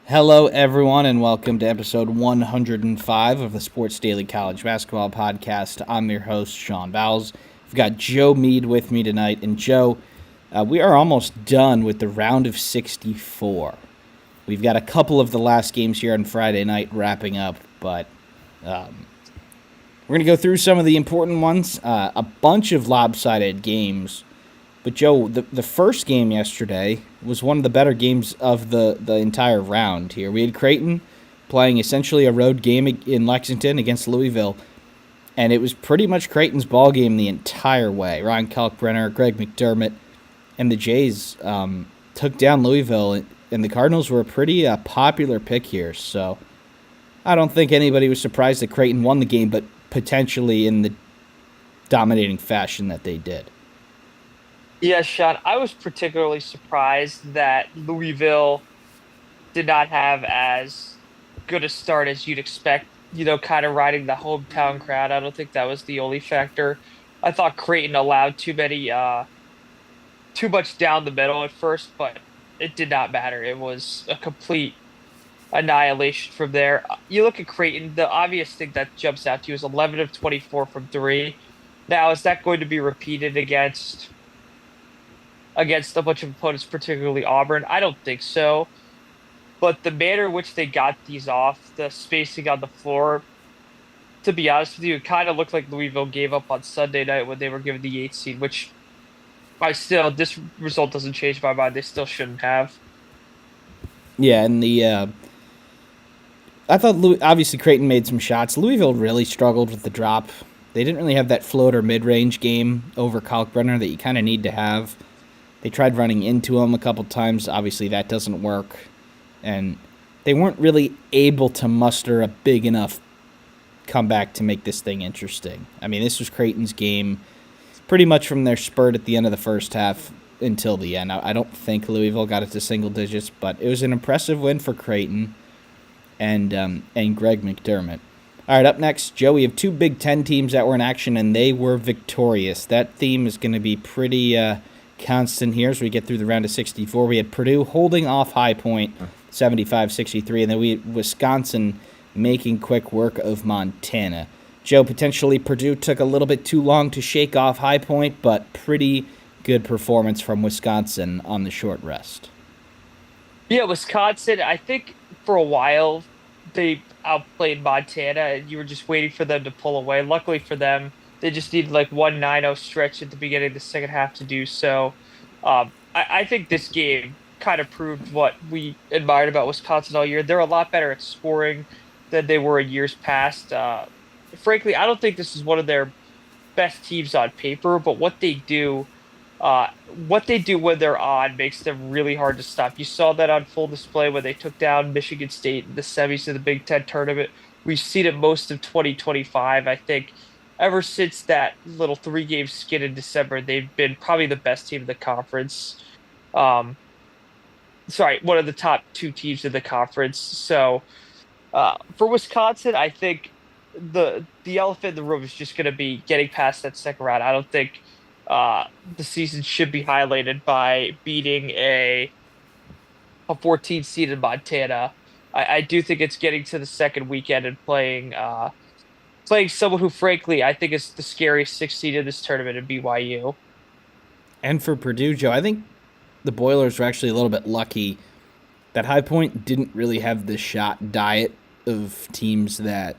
Hello, everyone, and welcome to episode 105 of the Sports Daily College Basketball Podcast. I'm your host, Sean Vowells. We've got Joe Meade with me tonight. And, Joe, we are almost done with the round of 64. We've got a couple of the last games here on Friday night wrapping up, but we're going to go through some of the important ones. A bunch of lopsided games. But, Joe, the first game yesterday was one of the better games of the entire round here. We had Creighton playing essentially a road game in Lexington against Louisville, and it was pretty much Creighton's ball game the entire way. Ryan Kalkbrenner, Greg McDermott, and the Jays took down Louisville, and the Cardinals were a pretty popular pick here. So I don't think anybody was surprised that Creighton won the game, but potentially in the dominating fashion that they did. Yeah, Sean, I was particularly surprised that Louisville did not have as good a start as you'd expect, kind of riding the hometown crowd. I don't think that was the only factor. I thought Creighton allowed too much down the middle at first, but it did not matter. It was a complete annihilation from there. You look at Creighton, the obvious thing that jumps out to you is 11 of 24 from three. Now, is that going to be repeated against a bunch of opponents, particularly Auburn? I don't think so. But the manner in which they got these off, the spacing on the floor, to be honest with you, it kind of looked like Louisville gave up on Sunday night when they were given the 8th seed, which this result doesn't change my mind. They still shouldn't have. Yeah, and I thought obviously Creighton made some shots. Louisville really struggled with the drop. They didn't really have that floater mid-range game over Kalkbrenner that you kind of need to have. They tried running into him a couple times. Obviously, that doesn't work. And they weren't really able to muster a big enough comeback to make this thing interesting. I mean, this was Creighton's game pretty much from their spurt at the end of the first half until the end. I don't think Louisville got it to single digits, but it was an impressive win for Creighton and Greg McDermott. All right, up next, Joe, we have two Big Ten teams that were in action, and they were victorious. That theme is going to be pretty constant here as we get through the round of 64. We had Purdue holding off High Point 75-63, and then we had Wisconsin making quick work of Montana. Joe, potentially Purdue took a little bit too long to shake off High Point, but pretty good performance from Wisconsin on the short rest. Yeah, Wisconsin, I think for a while they outplayed Montana, and you were just waiting for them to pull away. Luckily for them, they just needed like 1-9-0 stretch at the beginning of the second half to do so. I think this game kind of proved what we admired about Wisconsin all year. They're a lot better at scoring than they were in years past. Frankly, I don't think this is one of their best teams on paper, but what they do when they're on makes them really hard to stop. You saw that on full display when they took down Michigan State in the semis of the Big Ten tournament. We've seen it most of 2025. I think ever since that little 3-game skid in December, they've been probably the best team in the conference. One of the top two teams in the conference. So for Wisconsin, I think the elephant in the room is just going to be getting past that second round. I don't think the season should be highlighted by beating a 14 seed in Montana. I do think it's getting to the second weekend and playing someone who, frankly, I think is the scariest 6th seed in this tournament at BYU. And for Purdue, Joe, I think the Boilers were actually a little bit lucky that High Point didn't really have the shot diet of teams that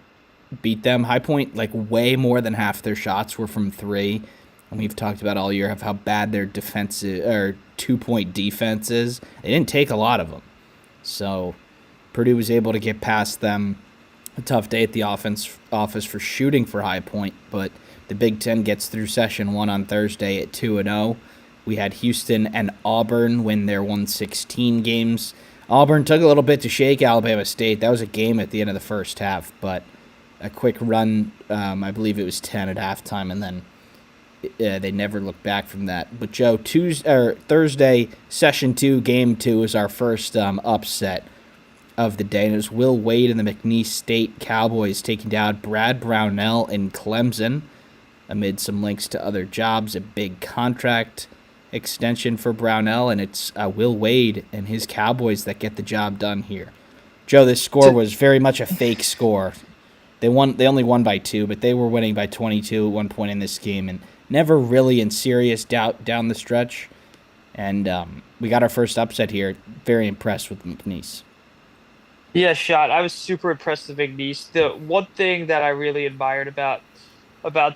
beat them. High Point, like way more than half their shots were from three. And we've talked about all year of how bad their defensive or 2-point defense is. They didn't take a lot of them. So Purdue was able to get past them. A tough day at the office for shooting for High Point, but the Big Ten gets through session 1 on Thursday at 2-0. We had Houston and Auburn win their 116 games. Auburn took a little bit to shake Alabama State. That was a game at the end of the first half, but a quick run, I believe it was 10 at halftime, and then they never looked back from that. But Joe, Thursday, session 2, game 2 is our first upset of the day, and it was Will Wade and the McNeese State Cowboys taking down Brad Brownell and Clemson amid some links to other jobs, a big contract extension for Brownell, and it's Will Wade and his Cowboys that get the job done here. Joe, this score To, was very much a fake score. They won. They only won by 2, but they were winning by 22 at one point in this game, and never really in serious doubt down the stretch. And we got our first upset here. Very impressed with McNeese. yeah, shot. I was super impressed with McNeese. The one thing that I really admired about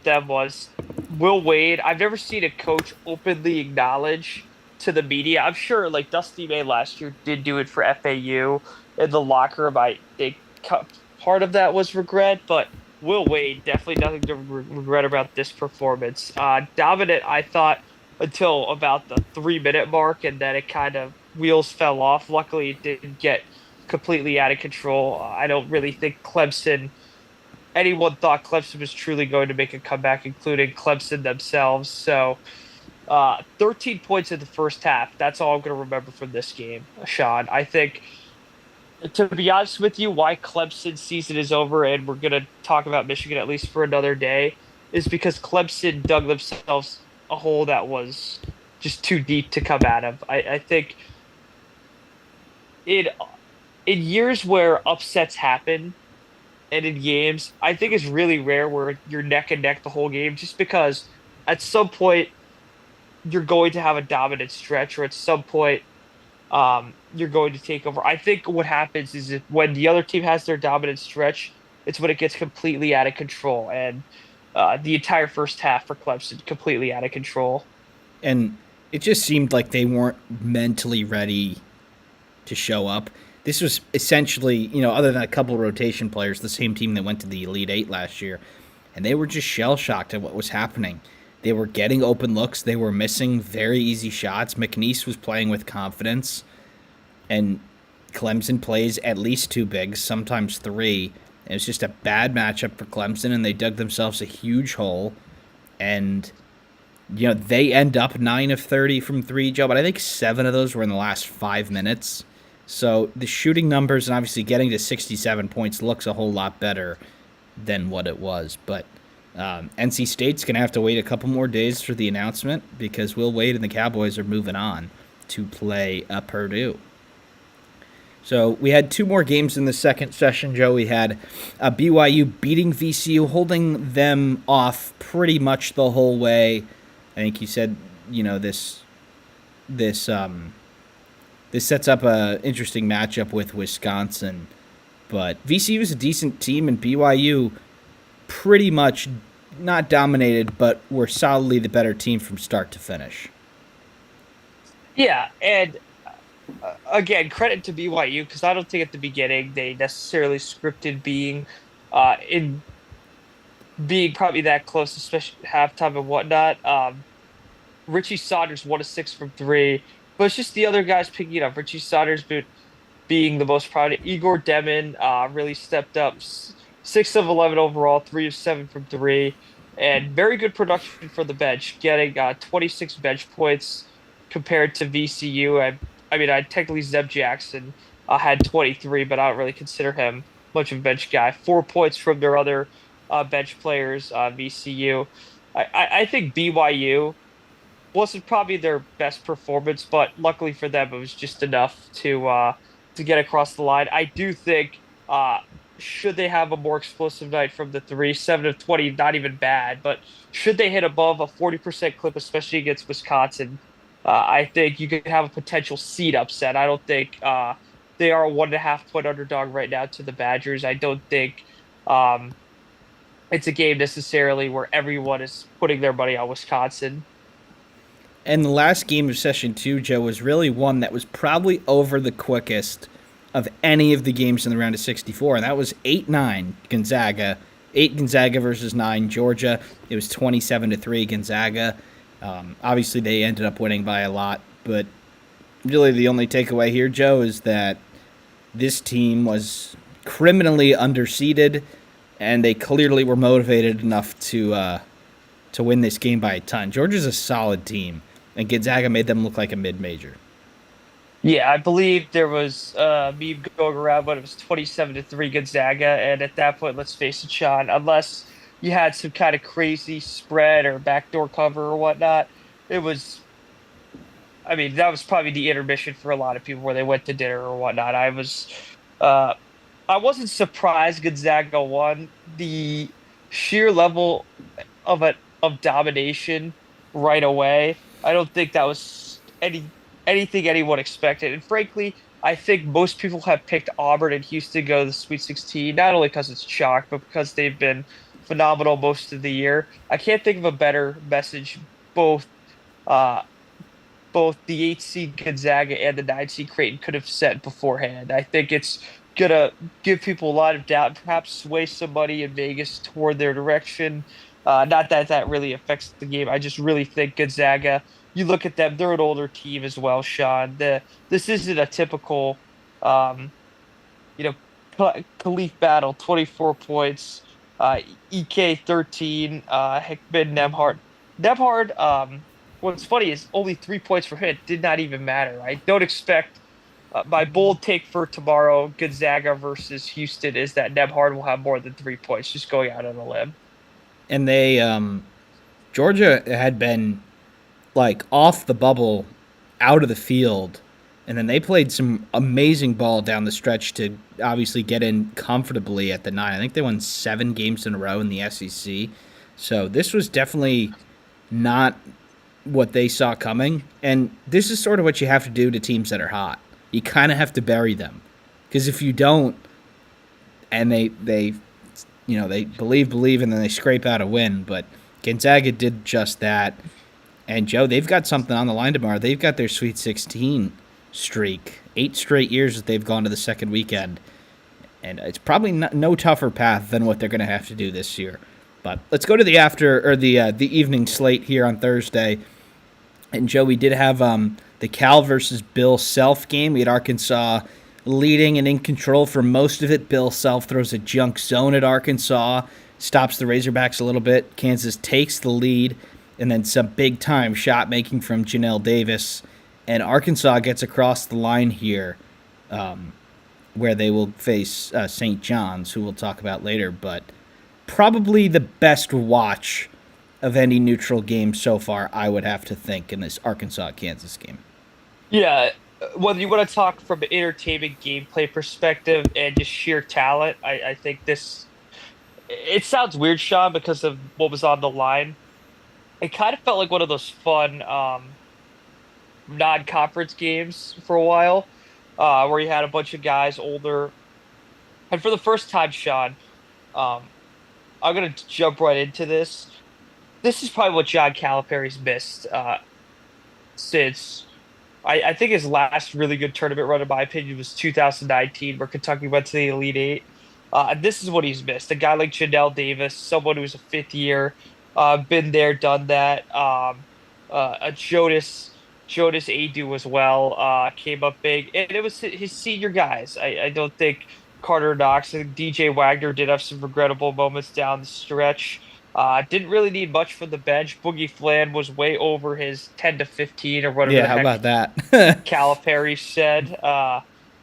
them was Will Wade. I've never seen a coach openly acknowledge to the media. I'm sure like Dusty May last year did do it for FAU in the locker room. I think part of that was regret, but Will Wade definitely nothing to regret about this performance. Dominant, I thought until about the 3 minute mark, and then it kind of wheels fell off. Luckily, it didn't get completely out of control. I don't really think anyone thought Clemson was truly going to make a comeback, including Clemson themselves. So, 13 points in the first half. That's all I'm going to remember from this game, Sean. I think, to be honest with you, why Clemson's season is over, and we're going to talk about Michigan at least for another day, is because Clemson dug themselves a hole that was just too deep to come out of. I think in in years where upsets happen and in games, I think it's really rare where you're neck and neck the whole game, just because at some point you're going to have a dominant stretch, or at some point you're going to take over. I think what happens is if when the other team has their dominant stretch, it's when it gets completely out of control, and the entire first half for Clemson completely out of control. And it just seemed like they weren't mentally ready to show up. This was essentially, other than a couple of rotation players, the same team that went to the Elite Eight last year. And they were just shell shocked at what was happening. They were getting open looks. They were missing very easy shots. McNeese was playing with confidence. And Clemson plays at least 2 bigs, sometimes 3. It was just a bad matchup for Clemson, and they dug themselves a huge hole. And they end up 9 of 30 from 3, Joe, but I think 7 of those were in the last 5 minutes. So the shooting numbers and obviously getting to 67 points looks a whole lot better than what it was. But NC State's going to have to wait a couple more days for the announcement because Will Wade and the Cowboys are moving on to play Purdue. So we had 2 more games in the second session, Joe. We had BYU beating VCU, holding them off pretty much the whole way. I think you said, this sets up a interesting matchup with Wisconsin. But VCU is a decent team, and BYU pretty much not dominated, but were solidly the better team from start to finish. Yeah, and again, credit to BYU because I don't think at the beginning they necessarily scripted in being probably that close, especially at halftime and whatnot. Richie Saunders 1 of 6 from three, but it's just the other guys picking it up. Richie Saunders being the most proud. Igor Demon really stepped up, 6 of 11 overall, 3 of 7 from three, and very good production for the bench, getting 26 bench points compared to VCU. I mean, I technically Zeb Jackson had 23, but I don't really consider him much of a bench guy. 4 points from their other bench players, VCU. I think BYU wasn't probably their best performance, but luckily for them, it was just enough to get across the line. I do think should they have a more explosive night from the three, 7 of 20, not even bad, but should they hit above a 40% clip, especially against Wisconsin, I think you could have a potential seed upset. I don't think they are a 1.5 point underdog right now to the Badgers. I don't think um, it's a game necessarily where everyone is putting their money on Wisconsin. And the last game of session 2, Joe, was really one that was probably over the quickest of any of the games in the round of 64, and that was 8-9 Gonzaga. 8 Gonzaga versus 9 Georgia. It was 27-3 Gonzaga. Obviously, they ended up winning by a lot, but really the only takeaway here, Joe, is that this team was criminally underseeded, and they clearly were motivated enough to win this game by a ton. Georgia's a solid team, and Gonzaga made them look like a mid-major. Yeah, I believe there was meme going around when it was 27-3 Gonzaga, and at that point, let's face it, Sean, unless you had some kind of crazy spread or backdoor cover or whatnot, it was. I mean, that was probably the intermission for a lot of people where they went to dinner or whatnot. I was Uh, I wasn't surprised Gonzaga won. The sheer level of domination right away. I don't think that was anything anyone expected. And frankly, I think most people have picked Auburn and Houston to go to the Sweet 16, not only because it's chalk, but because they've been phenomenal most of the year. I can't think of a better message both uh both the 8 seed Gonzaga and the 9 seed Creighton could have set beforehand. I think it's gonna give people a lot of doubt, and perhaps sway some money in Vegas toward their direction. Not that that really affects the game. I just really think Gonzaga. You look at them; they're an older team as well, Sean. This isn't a typical, um, you know, Khalif battle. 24 points. Uh, EK 13. Hickman Nemhard. Nemhard. What's funny is only 3 points for him did not even matter. I don't expect. My bold take for tomorrow, Gonzaga versus Houston, is that Nemhard will have more than 3 points. Just going out on a limb. And they Georgia had been like off the bubble, out of the field, and then they played some amazing ball down the stretch to obviously get in comfortably at the 9. I think they won 7 games in a row in the SEC. So this was definitely not what they saw coming. And this is sort of what you have to do to teams that are hot. You kind of have to bury them. Because if you don't, and they believe, and then they scrape out a win. But Gonzaga did just that. And Joe, they've got something on the line tomorrow. They've got their Sweet 16 streak. 8 straight years that they've gone to the second weekend. And it's probably no tougher path than what they're going to have to do this year. But let's go to the evening slate here on Thursday. And Joe, we did have the Cal versus Bill Self game. We had Arkansas leading and in control for most of it. Bill Self throws a junk zone at Arkansas, stops the Razorbacks a little bit. Kansas takes the lead, and then some big time shot making from Janelle Davis. And Arkansas gets across the line here, where they will face St. John's, who we'll talk about later. But probably the best watch of any neutral game so far, I would have to think, in this Arkansas Kansas game. Yeah, whether you want to talk from an entertainment gameplay perspective and just sheer talent, I think this it sounds weird, Sean, because of what was on the line. It kind of felt like one of those fun non-conference games for a while, where you had a bunch of guys older. And for the first time, Sean, um, I'm gonna jump right into this. This is probably what John Calipari's missed since I think his last really good tournament run, in my opinion, was 2019, where Kentucky went to the Elite Eight. And this is what he's missed. A guy like Janelle Davis, someone who's a fifth year, been there, done that. A Jonas Adu as well, came up big, and it was his senior guys. I don't think Carter Knox and DJ Wagner did have some regrettable moments down the stretch. Didn't really need much from the bench. Boogie Flan was way over his 10 to 15 or whatever Yeah, the how heck about that? Calipari said.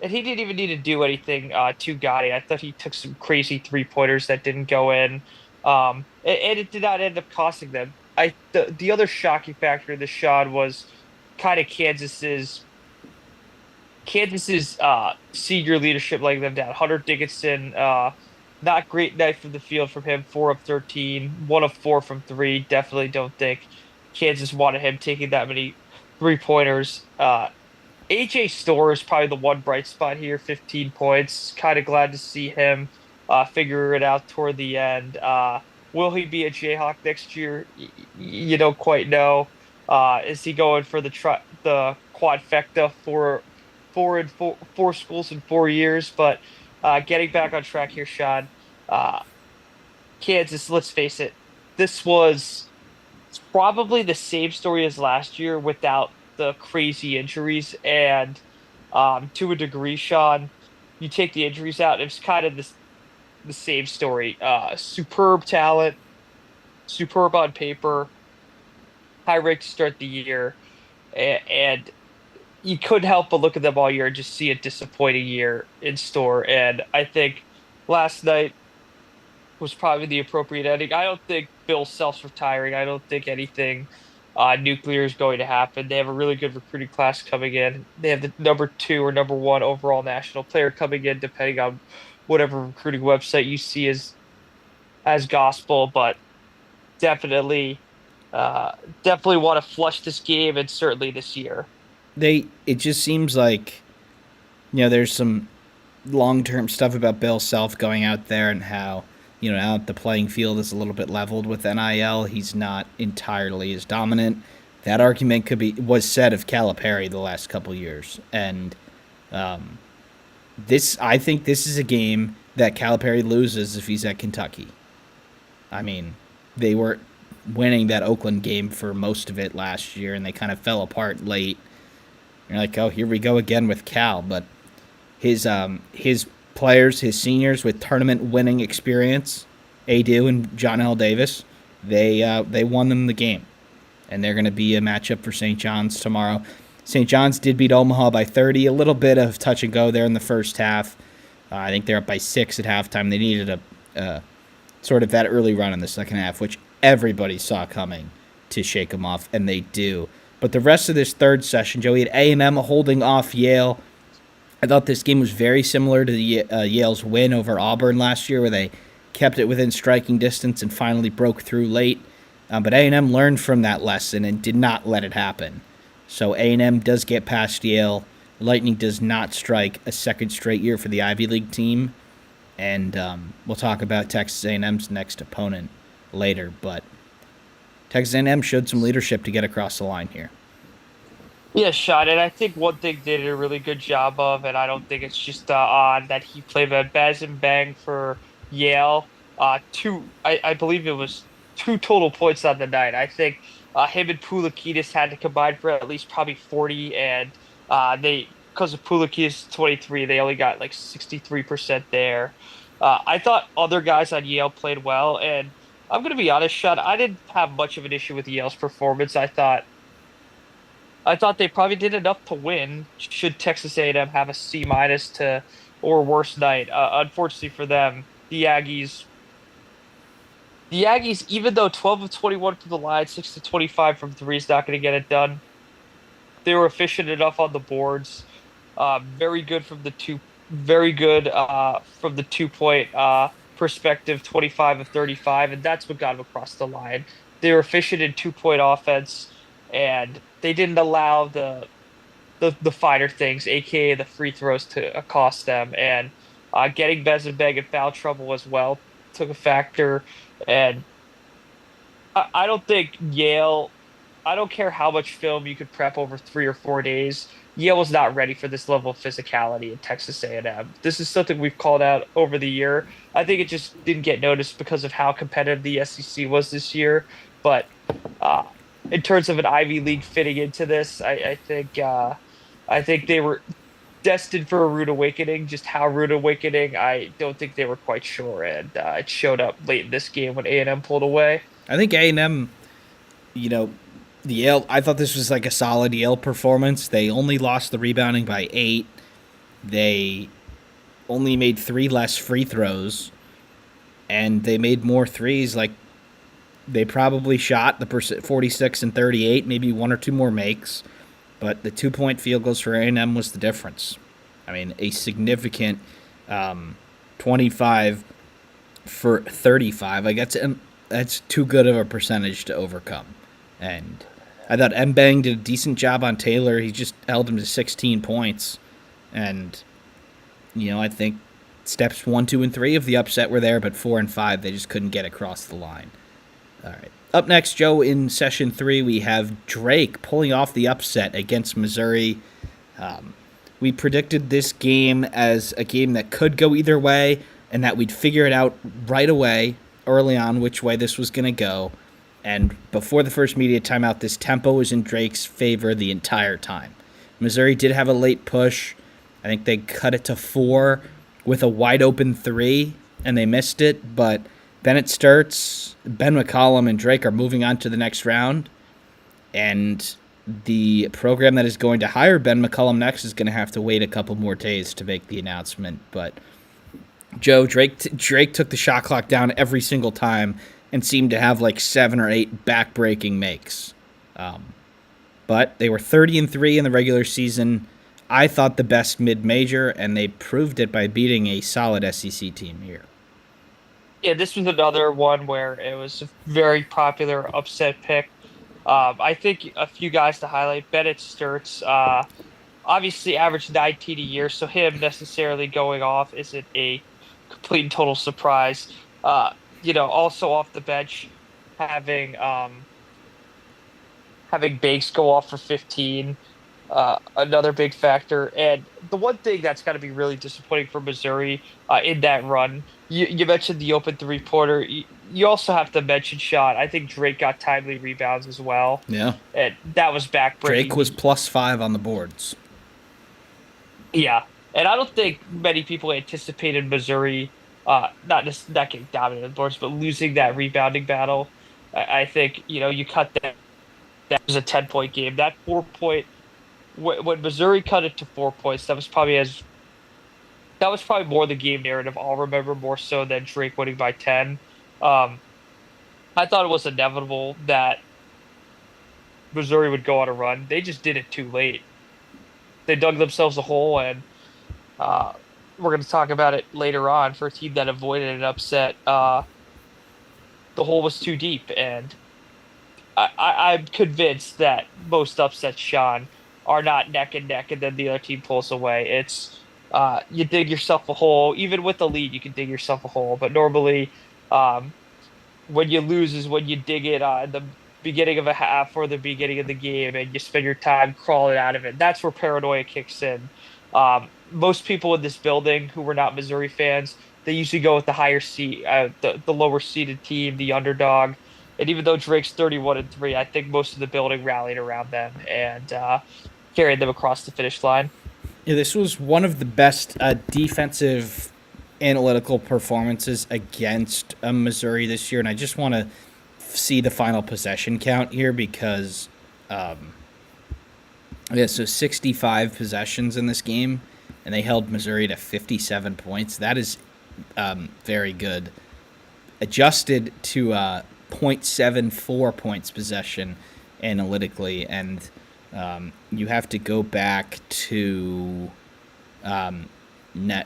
And he didn't even need to do anything too gaudy. I thought he took some crazy three-pointers that didn't go in. And it did not end up costing them. The other shocking factor in the shot was kind of Kansas's senior leadership letting them down. Hunter Dickinson, not great night from the field from him, 4 of 13, 1 of 4 from three. Definitely don't think Kansas wanted him taking that many three-pointers. AJ Storr is probably the one bright spot here, 15 points. Kind of glad to see him figure it out toward the end. Will he be a Jayhawk next year? You don't quite know. Is he going for the quadfecta for four schools in 4 years? But getting back on track here, Sean. Uh, Kansas, let's face it, this was probably the same story as last year without the crazy injuries. And to a degree, Sean, you take the injuries out, it's kind of the same story. Superb talent, superb on paper, high rate to start the year, and you couldn't help but look at them all year and just see a disappointing year in store. And I think last night was probably the appropriate ending. I don't think Bill Self's retiring. I don't think anything nuclear is going to happen. They have a really good recruiting class coming in. They have the number two or number one overall national player coming in, depending on whatever recruiting website you see as gospel. But definitely, uh, definitely want to flush this game, and certainly this year. It just seems like, there's some long-term stuff about Bill Self going out there and how, now that the playing field is a little bit leveled with NIL, he's not entirely as dominant. That argument was said of Calipari the last couple years, and I think this is a game that Calipari loses if he's at Kentucky. I mean, they were winning that Oakland game for most of it last year, and they kind of fell apart late. You're like, oh, here we go again with Cal, but his players, his seniors with tournament winning experience, Adu and John L. Davis, they won them the game, and they're going to be a matchup for St. John's tomorrow. St. John's did beat Omaha by 30, a little bit of touch and go there in the first half. I think they're up by 6 at halftime. They needed a sort of that early run in the second half, which everybody saw coming to shake them off, and they do. But the rest of this third session, Joey, had A&M holding off Yale. I thought this game was very similar to Yale's win over Auburn last year, where they kept it within striking distance and finally broke through late. But A&M learned from that lesson and did not let it happen. So A&M does get past Yale. Lightning does not strike a second straight year for the Ivy League team. And we'll talk about Texas A&M's next opponent later. But Texas A&M showed some leadership to get across the line here. Yeah, Sean, and I think one thing they did a really good job of, and I don't think it's just odd that he played at Baz and Bang for Yale. I believe it was two total points on the night. I think him and Poulikitis had to combine for at least probably 40, and because of Poulikitis 23, they only got like 63% there. I thought other guys on Yale played well, and I'm going to be honest, Sean, I didn't have much of an issue with Yale's performance. I thought they probably did enough to win. Should Texas A&M have a C minus to or worse night? Unfortunately for them, the Aggies, even though 12 of 21 from the line, 6 to 25 from three is not going to get it done. They were efficient enough on the boards. Very good from the two. Very good from the 2 point perspective. 25 of 35, and that's what got them across the line. They were efficient in 2 point offense, and they didn't allow the finer things, aka the free throws, to accost them. And getting Bezenbeg in foul trouble as well took a factor. And I don't think Yale. I don't care how much film you could prep over 3 or 4 days. Yale was not ready for this level of physicality in Texas A&M. This is something we've called out over the year. I think it just didn't get noticed because of how competitive the SEC was this year. But in terms of an Ivy League fitting into this, I think they were destined for a rude awakening. Just how rude awakening, I don't think they were quite sure, and it showed up late in this game when A&M pulled away. I think A&M, you know, the Yale. I thought this was like a solid Yale performance. They only lost the rebounding by 8. They only made 3 less free throws, and they made more threes. Like, they probably shot the 46 and 38, maybe 1 or 2 more makes, but the 2-point field goals for A&M was the difference. I mean, a significant 25 for 35. Like, that's too good of a percentage to overcome. And I thought Mbang did a decent job on Taylor. He just held him to 16 points. And, I think steps 1, 2, and 3 of the upset were there, but 4 and 5, they just couldn't get across the line. All right. Up next, Joe, in session 3, we have Drake pulling off the upset against Missouri. We predicted this game as a game that could go either way, and that we'd figure it out right away, early on, which way this was going to go. And before the first media timeout, this tempo was in Drake's favor the entire time. Missouri did have a late push. I think they cut it to 4 with a wide-open 3, and they missed it. But Bennett Sturts, Ben McCollum, and Drake are moving on to the next round. And the program that is going to hire Ben McCollum next is going to have to wait a couple more days to make the announcement. But, Joe, Drake took the shot clock down every single time and seemed to have like 7 or 8 back-breaking makes. But they were 30-3 in the regular season. I thought the best mid-major, and they proved it by beating a solid SEC team here. Yeah, this was another one where it was a very popular upset pick. I think a few guys to highlight. Bennett Sturts, obviously averaged 19 a year, so him necessarily going off isn't a complete and total surprise. Uh, also off the bench, having having Banks go off for 15, another big factor. And the one thing that's got to be really disappointing for Missouri in that run, you mentioned the open three-pointer. You also have to mention shot. I think Drake got timely rebounds as well, Yeah. and that was Drake was backbreaking. +5 on the boards. Yeah, and I don't think many people anticipated Missouri not just not getting dominated on the boards, but losing that rebounding battle. I think you cut that. That was a 10-point game. That 4 point when Missouri cut it to 4 points, that was probably more the game narrative. I'll remember more so than Drake winning by 10. Um, I thought it was inevitable that Missouri would go on a run. They just did it too late. They dug themselves a hole, and uh, we're going to talk about it later on for a team that avoided an upset. The hole was too deep, and I'm convinced that most upsets, Sean, are not neck and neck, and then the other team pulls away. It's you dig yourself a hole. Even with the lead, you can dig yourself a hole. But normally, um, when you lose is when you dig it in the beginning of a half or the beginning of the game, and you spend your time crawling out of it. That's where paranoia kicks in. Most people in this building who were not Missouri fans, they usually go with the higher seed, the lower seeded team, the underdog. And even though Drake's 31-3, I think most of the building rallied around them and carried them across the finish line. Yeah, this was one of the best defensive analytical performances against Missouri this year, and I just want to see the final possession count here because, yeah, so 65 possessions in this game, and they held Missouri to 57 points. That is very good. Adjusted to 0.74 points possession analytically, and you have to go back to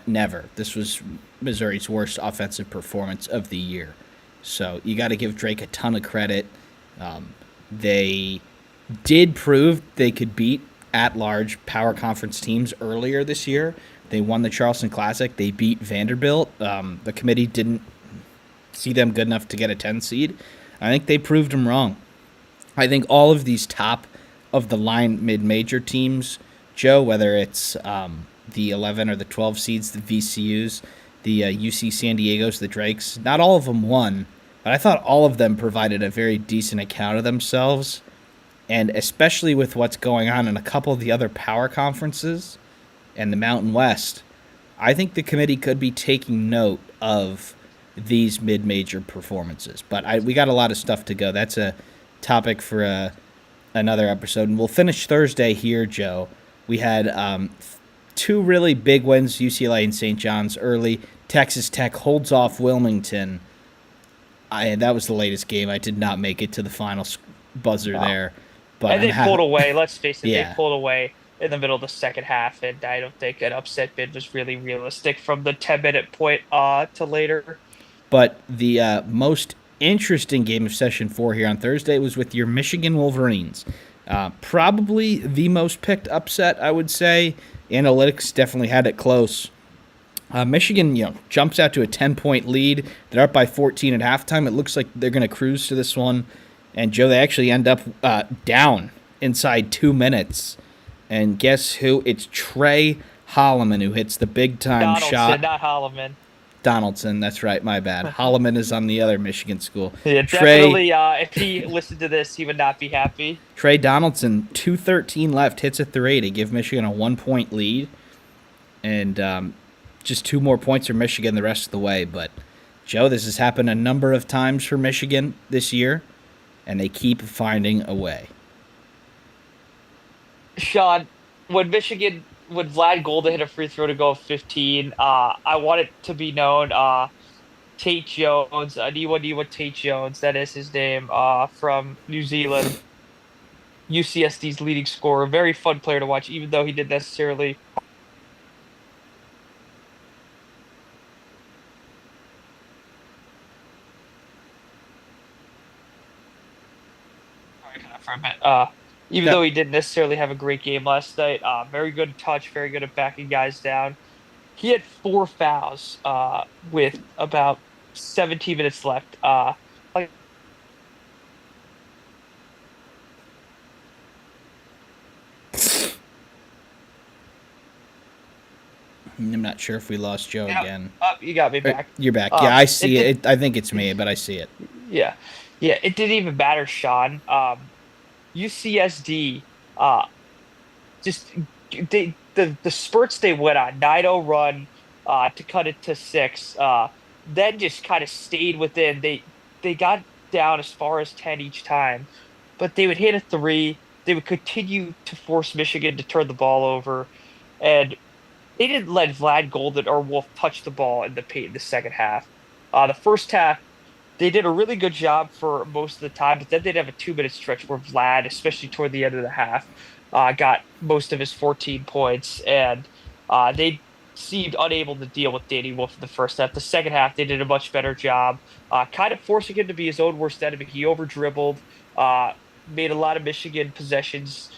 never. This was Missouri's worst offensive performance of the year. So you got to give Drake a ton of credit. They did prove they could beat at-large power conference teams earlier this year. They won the Charleston Classic. They beat Vanderbilt. The committee didn't see them good enough to get a 10 seed. I think they proved them wrong. I think all of these top of the line mid-major teams, Joe, whether it's the 11 or the 12 seeds, the VCUs, the UC San Diego's, the Drakes, not all of them won, but I thought all of them provided a very decent account of themselves. And especially with what's going on in a couple of the other power conferences and the Mountain West, I think the committee could be taking note of these mid-major performances. But we got a lot of stuff to go. That's a topic for another episode. And we'll finish Thursday here, Joe. We had two really big wins, UCLA and St. John's early. Texas Tech holds off Wilmington. That was the latest game. I did not make it to the final buzzer there. But And they pulled away. Let's face it, they yeah. pulled away in the middle of the second half, and I don't think an upset bid was really realistic from the 10-minute point to later. But the most interesting game of Session 4 here on Thursday was with your Michigan Wolverines. Probably the most picked upset, I would say. Analytics definitely had it close. Michigan, jumps out to a 10-point lead. They're up by 14 at halftime. It looks like they're going to cruise to this one. And, Joe, they actually end up down inside 2 minutes. And guess who? It's Trey Holloman who hits the big-time shot. Not Holloman. Donaldson, that's right, my bad. Holloman is on the other Michigan school. Yeah, definitely. If he listened to this, he would not be happy. Trey Donaldson, 2:13 left, hits a three to give Michigan a 1-point lead. And just 2 more points for Michigan the rest of the way. But, Joe, this has happened a number of times for Michigan this year, and they keep finding a way. Sean, when Vlad Golda hit a free throw to go 15, I want it to be known, Tate Jones, Niwa Tate Jones, that is his name, from New Zealand. UCSD's leading scorer, very fun player to watch, even though he didn't necessarily. Sorry, cut out for a bit. Even That though he didn't necessarily have a great game last night, very good touch, very good at backing guys down. He had 4 fouls with about 17 minutes left. Like I'm not sure if we lost Joe yeah, again. you got me back. You're back. Yeah, I It see did, it. I think it's me, but I see it. yeah, yeah. It didn't even matter, Sean. UCSD, just the spurts they went on, 9-0 run, to cut it to six. Then just kind of stayed within. They got down as far as 10 each time, but they would hit a three. They would continue to force Michigan to turn the ball over, and they didn't let Vlad Golden or Wolf touch the ball in the paint in the second half. The first half, they did a really good job for most of the time, but then they'd have a 2 minute stretch where Vlad, especially toward the end of the half, got most of his 14 points, and they seemed unable to deal with Danny Wolf in the first half. The second half, they did a much better job, kind of forcing him to be his own worst enemy. He over dribbled, uh, made a lot of Michigan possessions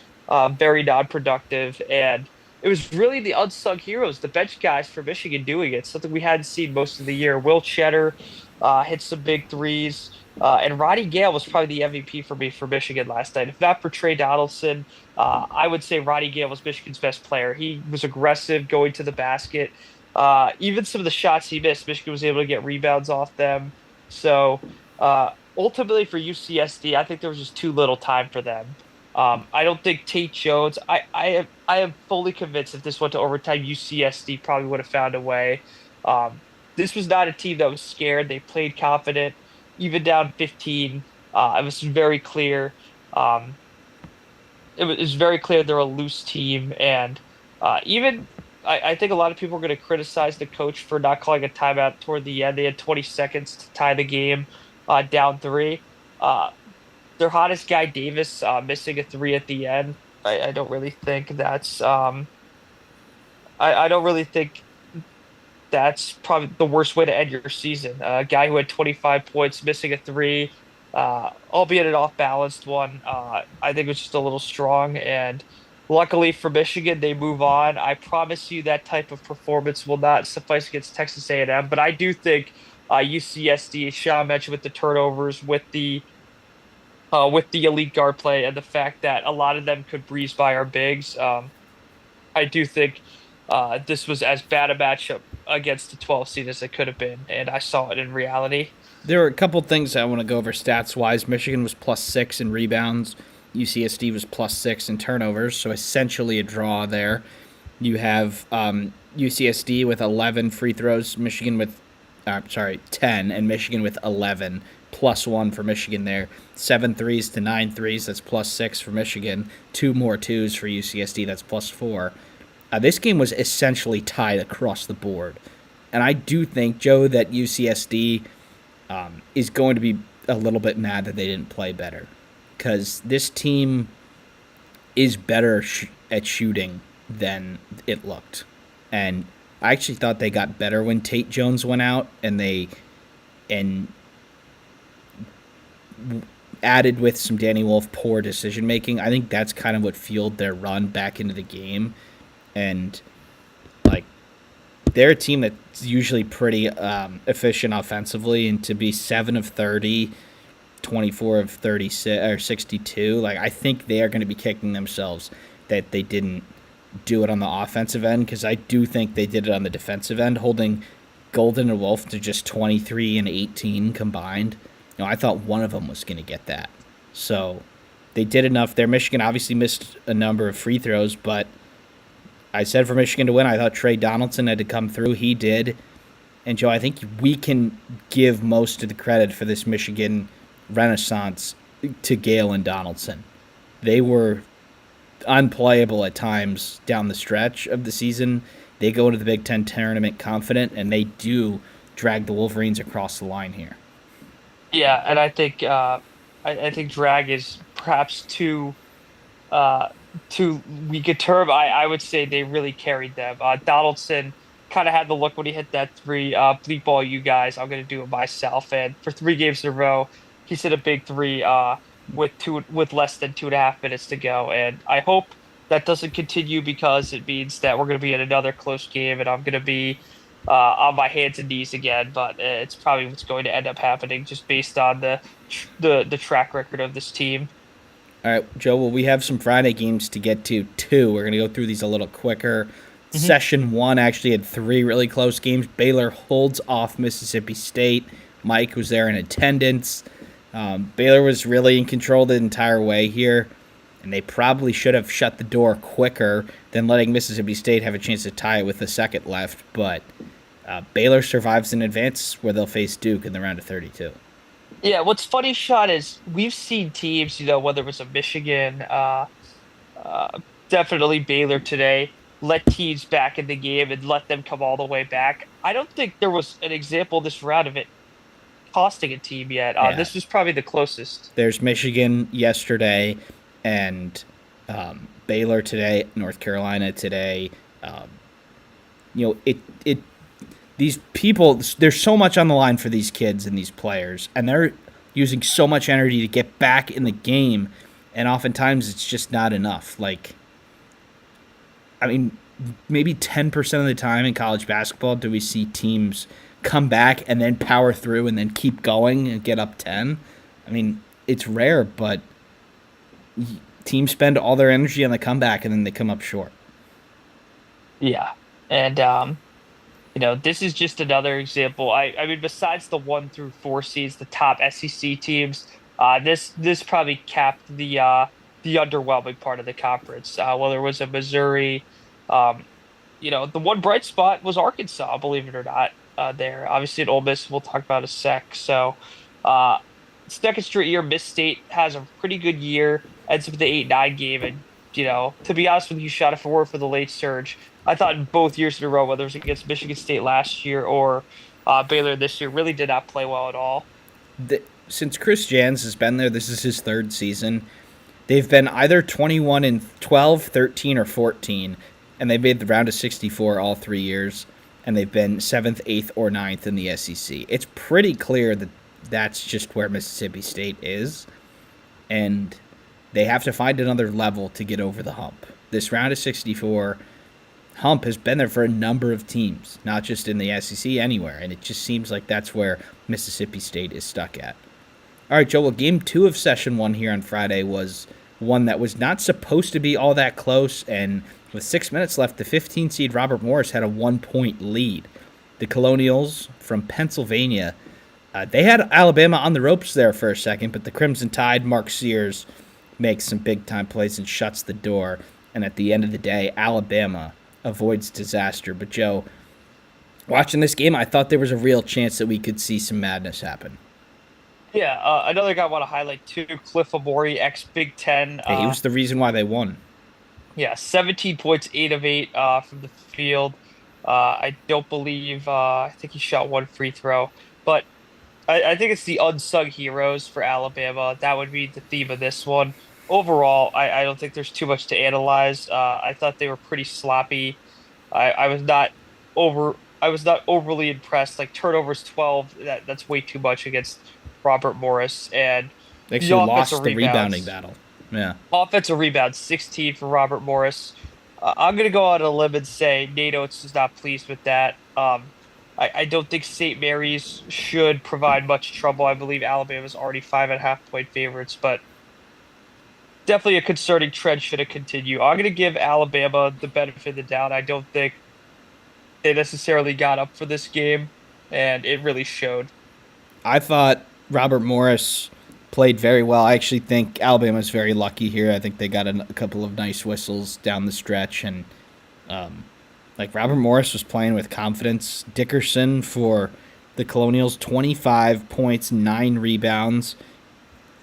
very non-productive, and it was really the unsung heroes, the bench guys for Michigan doing it, something we hadn't seen most of the year. Will Cheddar hit some big threes. And Roddy Gale was probably the MVP for me for Michigan last night. If not for Trey Donaldson, I would say Roddy Gale was Michigan's best player. He was aggressive going to the basket. Even some of the shots he missed, Michigan was able to get rebounds off them. So ultimately for UCSD, I think there was just too little time for them. I don't think Tate Jones. I am fully convinced if this went to overtime, UCSD probably would have found a way. Um, this was not a team that was scared. They played confident, even down 15. It was very clear. Um, it was very clear they're a loose team, and even I think a lot of people are going to criticize the coach for not calling a timeout toward the end. They had 20 seconds to tie the game, down three. Uh, their hottest guy, Davis, missing a three at the end. I don't really think that's I don't really think that's probably the worst way to end your season. A guy who had 25 points, missing a three, albeit an off-balanced one. I think it was just a little strong. And luckily for Michigan, they move on. I promise you that type of performance will not suffice against Texas A&M. But I do think UCSD, Sean mentioned with the turnovers, with the elite guard play, and the fact that a lot of them could breeze by our bigs. I do think this was as bad a matchup against the 12 seed as it could have been, and I saw it in reality. There are a couple things I want to go over stats wise. Michigan was +6 in rebounds. UCSD was +6 in turnovers, so essentially a draw there. You have UCSD with 11 free throws, Michigan with, 10, and Michigan with 11, +1 for Michigan there. 7 threes to 9 threes, that's +6 for Michigan. Two more twos for UCSD, that's +4. This game was essentially tied across the board. And I do think, Joe, that UCSD is going to be a little bit mad that they didn't play better. Because this team is better at shooting than it looked. And I actually thought they got better when Tate Jones went out and added with some Danny Wolf poor decision making. I think that's kind of what fueled their run back into the game. And like they're a team that's usually pretty efficient offensively, and to be 7 of 30, 24 of 36 or 62, like I think they are going to be kicking themselves that they didn't do it on the offensive end, because I do think they did it on the defensive end, holding Golden and Wolf to just 23 and 18 combined. I thought one of them was going to get that. So they did enough there. Michigan obviously missed a number of free throws, but I said for Michigan to win, I thought Trey Donaldson had to come through. He did. And Joe, I think we can give most of the credit for this Michigan renaissance to Gale and Donaldson. They were unplayable at times down the stretch of the season. They go into the Big Ten tournament confident, and they do drag the Wolverines across the line here. Yeah, and I think I think drag is perhaps too uh, to weaker term, I would say they really carried them. Donaldson kind of had the look when he hit that three. Bleep all you guys, I'm gonna do it myself. And for 3 games in a row, he's hit a big three. With less than 2.5 minutes to go, and I hope that doesn't continue because it means that we're gonna be in another close game, and I'm gonna be on my hands and knees again. But it's probably what's going to end up happening just based on the track record of this team. All right, Joe. Well, we have some Friday games to get to too. We're gonna go through these a little quicker. Mhm. Session one actually had three really close games. Baylor holds off Mississippi State. Mike was there in attendance. Baylor was really in control the entire way here, and they probably should have shut the door quicker than letting Mississippi State have a chance to tie it with a second left. But Baylor survives in advance where they'll face Duke in the round of 32. Yeah, what's funny, Sean, is we've seen teams, whether it was a Michigan, uh, definitely Baylor today, let teams back in the game and let them come all the way back. I don't think there was an example this round of it costing a team yet. Yeah, This was probably the closest. there's Michigan yesterday, and Baylor today, North Carolina today. Um, it these people, there's so much on the line for these kids and these players, and they're using so much energy to get back in the game, and oftentimes it's just not enough. Like, I mean, maybe 10% of the time in college basketball do we see teams come back and then power through and then keep going and get up 10. I mean, it's rare, but teams spend all their energy on the comeback and then they come up short. Yeah. And this is just another example. I mean, besides the 1 through 4 seeds, the top SEC teams, this probably capped the underwhelming part of the conference. Whether it was a Missouri, um, the one bright spot was Arkansas, believe it or not. There, obviously, at Ole Miss, we'll talk about in a sec. So, uh, second straight year, Miss State has a pretty good year. Ends up with the 8-9 game, and to be honest with you, shot it forward for the late surge. I thought in both years in a row, whether it was against Michigan State last year or Baylor this year, really did not play well at all. Since Chris Jans has been there, this is his third season. They've been either 21 and 12, 13, or 14, and they made the round of 64 all 3 years, and they've been 7th, 8th, or ninth in the SEC. It's pretty clear that that's just where Mississippi State is, and they have to find another level to get over the hump. This round of 64 hump has been there for a number of teams, not just in the SEC, anywhere, and it just seems like that's where Mississippi State is stuck at. All right, Joe. Well, game two of session one here on Friday was one that was not supposed to be all that close, and with 6 minutes left, the 15 seed Robert Morris had a 1 point lead. The Colonials from Pennsylvania, they had Alabama on the ropes there for a second, but the Crimson Tide, Mark Sears, makes some big time plays and shuts the door. And at the end of the day, Alabama avoids disaster. But Joe, watching this game, I thought there was a real chance that we could see some madness happen. Yeah, another guy I want to highlight too, Cliff Amori, ex Big Ten. Hey, he was the reason why they won. Yeah, 17 points, 8 of 8 from the field. I don't believe, I think he shot one free throw, but I think it's the unsung heroes for Alabama. That would be the theme of this one. Overall, I don't think there's too much to analyze. I thought they were pretty sloppy. I was not I was not overly impressed. Like turnovers 12, that's way too much against Robert Morris. And They the actually offensive lost the rebounding rebounds. battle. Yeah. Offensive rebounds, 16 for Robert Morris. I'm going to go out on a limb and say Nate Oates is not pleased with that. I don't think St. Mary's should provide much trouble. I believe Alabama's already 5.5 point favorites, but definitely a concerning trend should it continue. I'm going to give Alabama the benefit of the doubt. I don't think they necessarily got up for this game, and it really showed. I thought Robert Morris played very well. I actually think Alabama's very lucky here. I think they got a couple of nice whistles down the stretch, and um, like Robert Morris was playing with confidence. Dickerson for the Colonials, 25 points, 9 rebounds,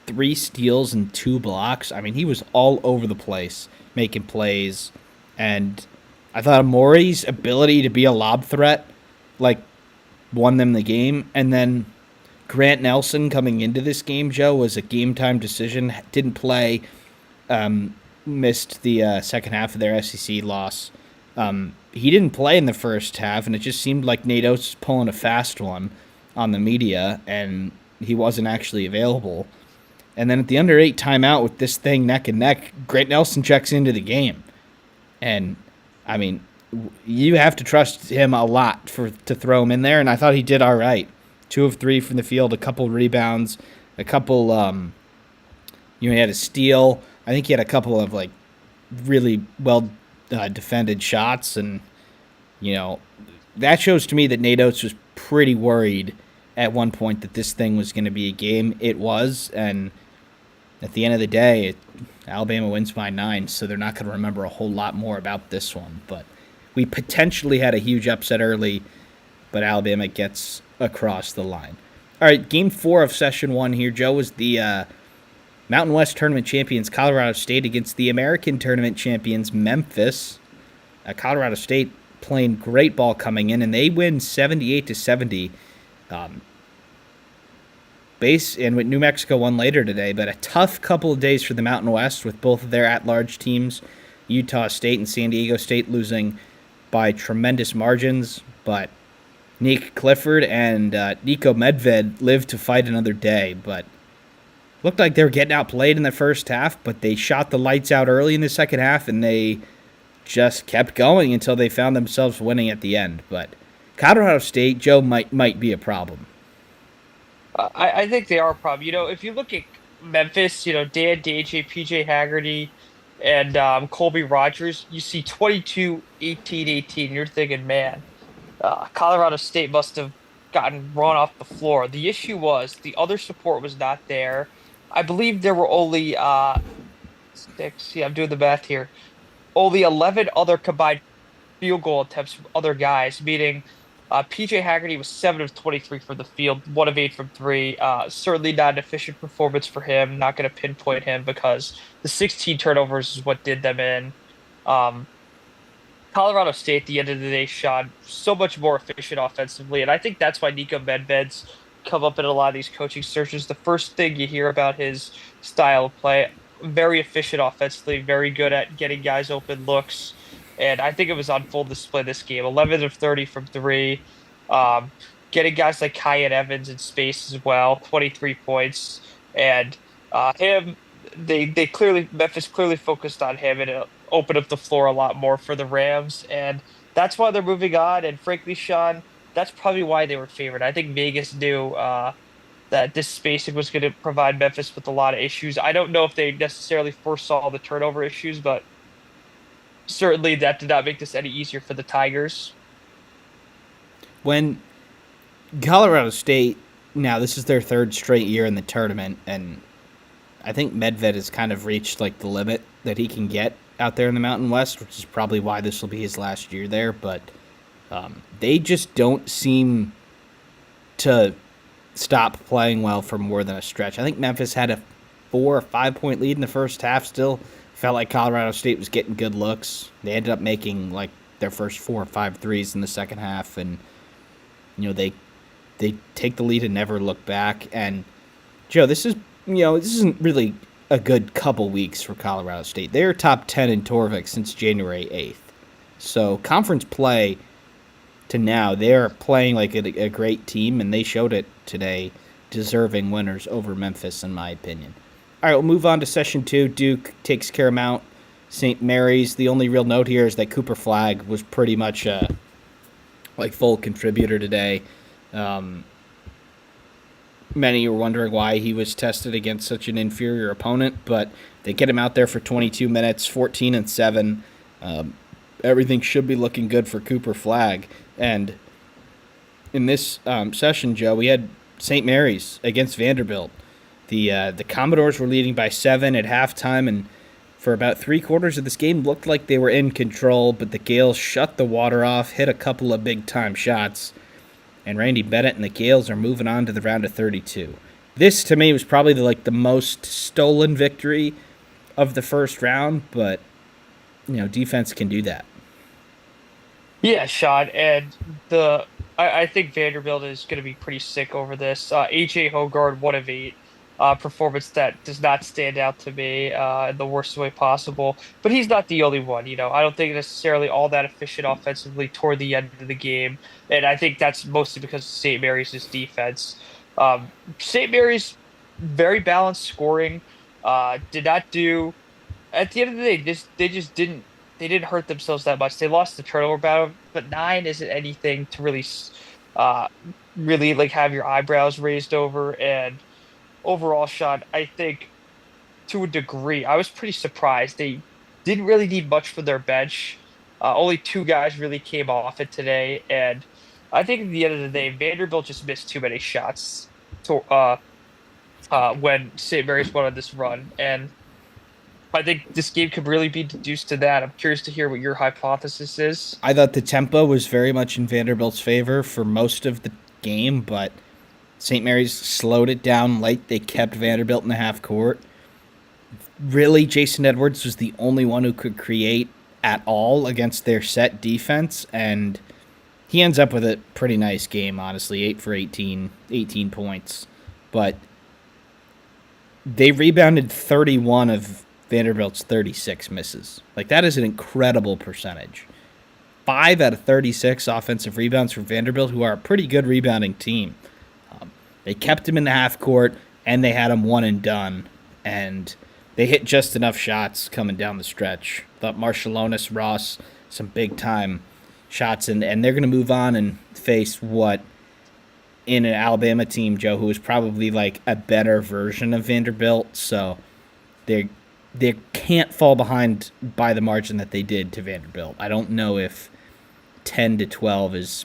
3 steals, and 2 blocks. I mean, he was all over the place making plays, and I thought Amori's ability to be a lob threat, like, won them the game, and then Grant Nelson coming into this game, Joe, was a game time decision. Didn't play missed the second half of their SEC loss. He didn't play in the first half, and it just seemed like Nate Oates was pulling a fast one on the media, and he wasn't actually available. And then at the under 8 timeout with this thing neck and neck, Grant Nelson checks into the game. And I mean, you have to trust him a lot to throw him in there, and I thought he did all right. 2 of 3 from the field, a couple rebounds, a couple. He had a steal. I think he had a couple of like really well defended shots, and you know that shows to me that Nate Oates was pretty worried at one point that this thing was going to be a game. It was, and at the end of the day, Alabama wins by 9, so they're not going to remember a whole lot more about this one. But we potentially had a huge upset early, but Alabama gets across the line. All right, game 4 of session 1 here, Joe, was the Mountain West Tournament champions Colorado State against the American Tournament champions Memphis. Colorado State playing great ball coming in, and they win 78-70. Base and with New Mexico won later today, but a tough couple of days for the Mountain West with both of their at-large teams, Utah State and San Diego State, losing by tremendous margins. But Nick Clifford and Nico Medved lived to fight another day, but looked like they were getting outplayed in the first half, but they shot the lights out early in the second half, and they just kept going until they found themselves winning at the end. But Colorado State, Joe, might be a problem. I think they are a problem. If you look at Memphis, Dan DJ, PJ Haggerty, and Colby Rogers, you see 22, 18, 18. You're thinking, man, Colorado State must have gotten run off the floor. The issue was the other support was not there. I believe there were only six. Yeah, I'm doing the math here. Only 11 other combined field goal attempts from other guys, meaning PJ Haggerty was 7 of 23 from the field, 1 of 8 from three. Certainly not an efficient performance for him. Not going to pinpoint him because the 16 turnovers is what did them in. Um, Colorado State, at the end of the day, shot so much more efficient offensively, and I think that's why Nico Medved's come up in a lot of these coaching searches. The first thing you hear about his style of play, very efficient offensively, very good at getting guys open looks, and I think it was on full display this game. 11 of 30 from three, um, getting guys like Kyan Evans in space as well, 23 points, and him. They clearly Memphis clearly focused on him and it opened up the floor a lot more for the Rams, and that's why they're moving on. And frankly, Sean, that's probably why they were favored. I think Vegas knew that this spacing was going to provide Memphis with a lot of issues. I don't know if they necessarily foresaw the turnover issues, but certainly that did not make this any easier for the Tigers. When Colorado State, now this is their third straight year in the tournament, and I think Medved has kind of reached like the limit that he can get out there in the Mountain West, which is probably why this will be his last year there. But they just don't seem to stop playing well for more than a stretch. I think Memphis had a 4 or 5 point lead in the first half. Still felt like Colorado State was getting good looks. They ended up making like their first 4 or 5 threes in the second half, and they take the lead and never look back. And Joe, this isn't really a good couple weeks for Colorado State. They're top 10 in Torvik since January 8th. So conference play to now, they're playing like a great team, and they showed it today, deserving winners over Memphis, in my opinion. All right, we'll move on to session 2. Duke takes care of Mount St. Mary's. The only real note here is that Cooper Flagg was pretty much like full contributor today. Many were wondering why he was tested against such an inferior opponent, but they get him out there for 22 minutes, 14 and 7. Everything should be looking good for Cooper Flagg. And in this session, Joe, we had St. Mary's against Vanderbilt. The Commodores were leading by 7 at halftime, and for about 3/4 of this game, looked like they were in control, but the Gales shut the water off, hit a couple of big-time shots, and Randy Bennett and the Gales are moving on to the round of 32. This, to me, was probably the most stolen victory of the first round, but defense can do that. Yeah, Sean, and I think Vanderbilt is going to be pretty sick over this. AJ Hogard, 1 of 8. performance that does not stand out to me in the worst way possible. But he's not the only one. I don't think necessarily all that efficient offensively toward the end of the game, and I think that's mostly because of St. Mary's defense. St. Mary's very balanced scoring. Did not do at the end of the day. They just didn't hurt themselves that much. They lost the turnover battle, but nine isn't anything to uh really like have your eyebrows raised over. And overall, Sean, I think to a degree, I was pretty surprised. They didn't really need much for their bench. Only two guys really came off it today, and I think at the end of the day, Vanderbilt just missed too many shots to when St. Mary's went on this run, and I think this game could really be deduced to that. I'm curious to hear what your hypothesis is. I thought the tempo was very much in Vanderbilt's favor for most of the game, but St. Mary's slowed it down late. They kept Vanderbilt in the half court. Really, Jason Edwards was the only one who could create at all against their set defense, and he ends up with a pretty nice game, honestly. 8 for 18, 18 points. But they rebounded 31 of Vanderbilt's 36 misses. Like, that is an incredible percentage. 5 out of 36 offensive rebounds for Vanderbilt, who are a pretty good rebounding team. They kept him in the half court, and they had him one and done. And they hit just enough shots coming down the stretch. Thought Marshallonis, Ross, some big-time shots. And they're going to move on and face what, in an Alabama team, Joe, who is probably like a better version of Vanderbilt. So they can't fall behind by the margin that they did to Vanderbilt. I don't know if 10-12 is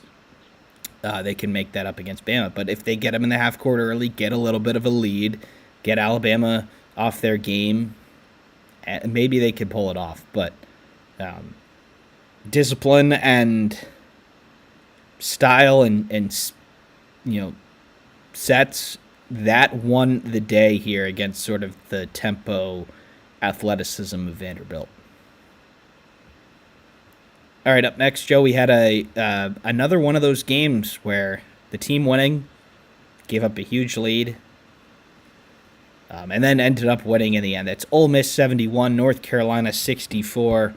they can make that up against Bama. But if they get them in the half court early, get a little bit of a lead, get Alabama off their game, and maybe they could pull it off. But discipline and style and sets, that won the day here against sort of the tempo athleticism of Vanderbilt. All right, up next, Joe, we had another one of those games where the team winning gave up a huge lead, and then ended up winning in the end. It's Ole Miss 71, North Carolina 64.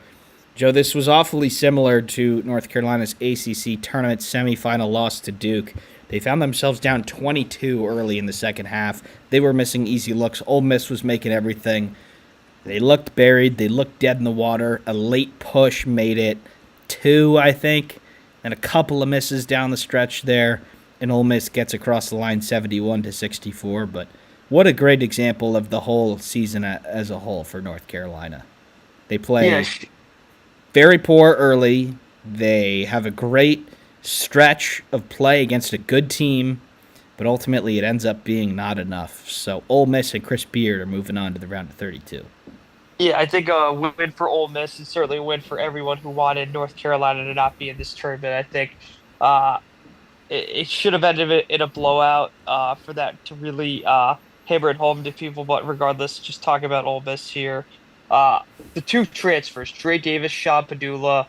Joe, this was awfully similar to North Carolina's ACC tournament semifinal loss to Duke. They found themselves down 22 early in the second half. They were missing easy looks. Ole Miss was making everything. They looked buried. They looked dead in the water. A late push made it 2, I think, and a couple of misses down the stretch there. And Ole Miss gets across the line 71-64. But what a great example of the whole season as a whole for North Carolina. They play very poor early. They have a great stretch of play against a good team, but ultimately it ends up being not enough. So Ole Miss and Chris Beard are moving on to the round of 32. Yeah, I think a win for Ole Miss and certainly a win for everyone who wanted North Carolina to not be in this tournament. I think uh, it should have ended in a blowout for that to really hammer it home to people. But regardless, just talk about Ole Miss here. Uh, the two transfers, Dre Davis, Sean Padula,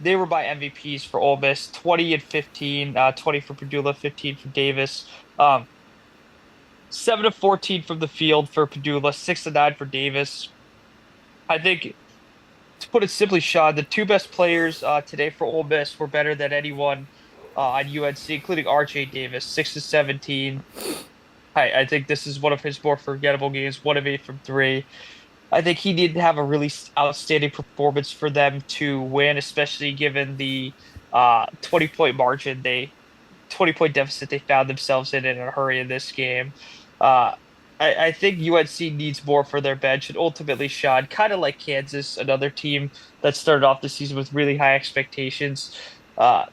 they were by MVPs for Ole Miss, 20 and 15, 20 for Padula, 15 for Davis. 7 of 14 from the field for Padula, 6 of 9 for Davis. I think, to put it simply, Sean, the two best players today for Ole Miss were better than anyone on UNC, including RJ Davis, 6 of 17. I think this is one of his more forgettable games, 1 of 8 from 3. I think he did have a really outstanding performance for them to win, especially given the 20-point margin 20-point deficit they found themselves in a hurry in this game. Uh, I think UNC needs more for their bench, and ultimately, Sean, kind of like Kansas, another team that started off the season with really high expectations, uh,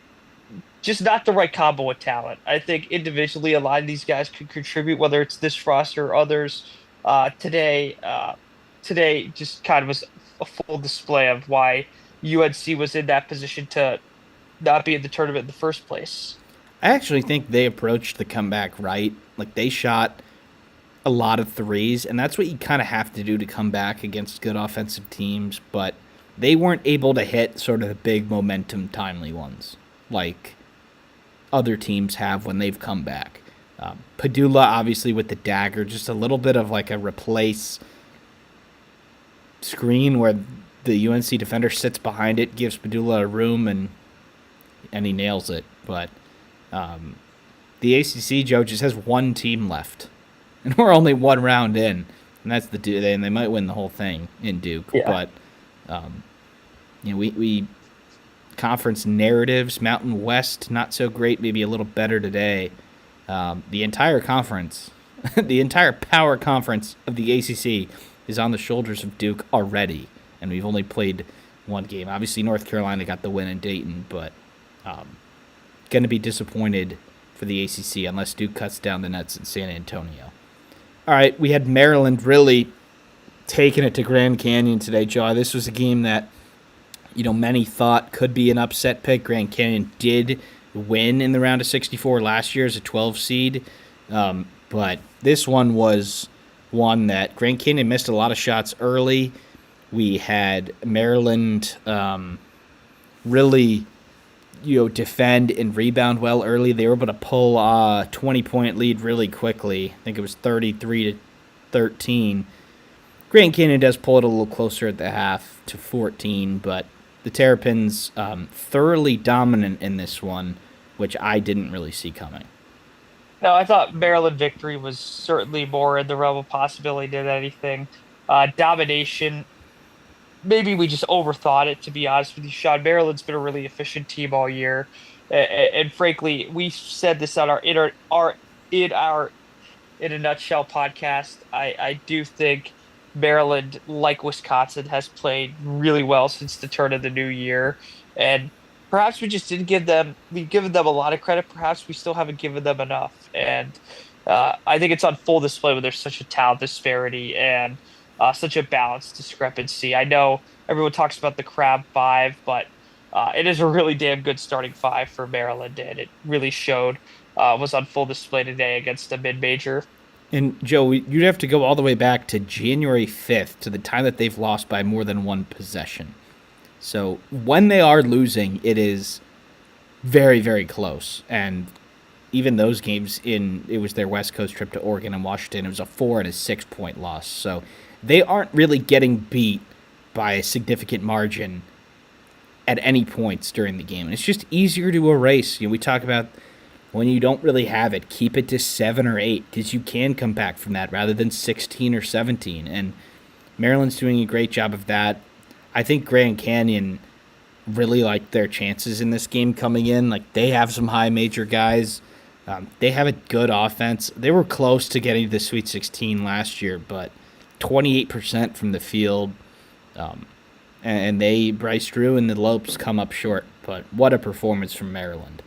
just not the right combo with talent. I think individually, a lot of these guys could contribute, whether it's this roster or others. Today just kind of was a full display of why UNC was in that position to not be in the tournament in the first place. I actually think they approached the comeback right. Like, they shot a lot of threes, and that's what you kind of have to do to come back against good offensive teams, but they weren't able to hit sort of the big momentum timely ones like other teams have when they've come back. Padula, obviously, with the dagger, just a little bit of like a replace screen where the UNC defender sits behind it, gives Padula a room, and he nails it. But the ACC, Joe, just has one team left, and we're only one round in, and that's the Duke, and they might win the whole thing in Duke. Yeah. But we conference narratives, Mountain West not so great, maybe a little better today. The entire conference, the entire power conference of the ACC is on the shoulders of Duke already, and we've only played one game. Obviously, North Carolina got the win in Dayton, but going to be disappointed for the ACC unless Duke cuts down the nets in San Antonio. All right, we had Maryland really taking it to Grand Canyon today, Joe. This was a game that many thought could be an upset pick. Grand Canyon did win in the round of 64 last year as a 12 seed, but this one was one that Grand Canyon missed a lot of shots early. We had Maryland really defend and rebound well early. They were able to pull a 20-point lead really quickly. I think it was 33-13. Grand Canyon does pull it a little closer at the half to 14, but the Terrapins thoroughly dominant in this one, which I didn't really see coming. No, I thought Maryland victory was certainly more in the realm of possibility than anything. Domination. Maybe we just overthought it, to be honest with you, Sean. Maryland's been a really efficient team all year, and frankly, we said this on our in a nutshell podcast. I do think Maryland, like Wisconsin, has played really well since the turn of the new year, and perhaps we just didn't give them. We've given them a lot of credit. Perhaps we still haven't given them enough, and I think it's on full display when there's such a talent disparity and such a balance discrepancy. I know everyone talks about the Crab Five, but it is a really damn good starting five for Maryland, and it really showed. Was on full display today against a mid-major. And Joe, you'd have to go all the way back to January 5th to the time that they've lost by more than one possession. So when they are losing, it is very, very close. And even those games it was their West Coast trip to Oregon and Washington, it was a 4 and a 6-point loss. So they aren't really getting beat by a significant margin at any points during the game. And it's just easier to erase. We talk about when you don't really have it, keep it to 7 or 8 because you can come back from that rather than 16 or 17. And Maryland's doing a great job of that. I think Grand Canyon really liked their chances in this game coming in. Like, they have some high major guys. They have a good offense. They were close to getting to the Sweet 16 last year, but 28% from the field. And Bryce Drew and the Lopes come up short. But what a performance from Maryland.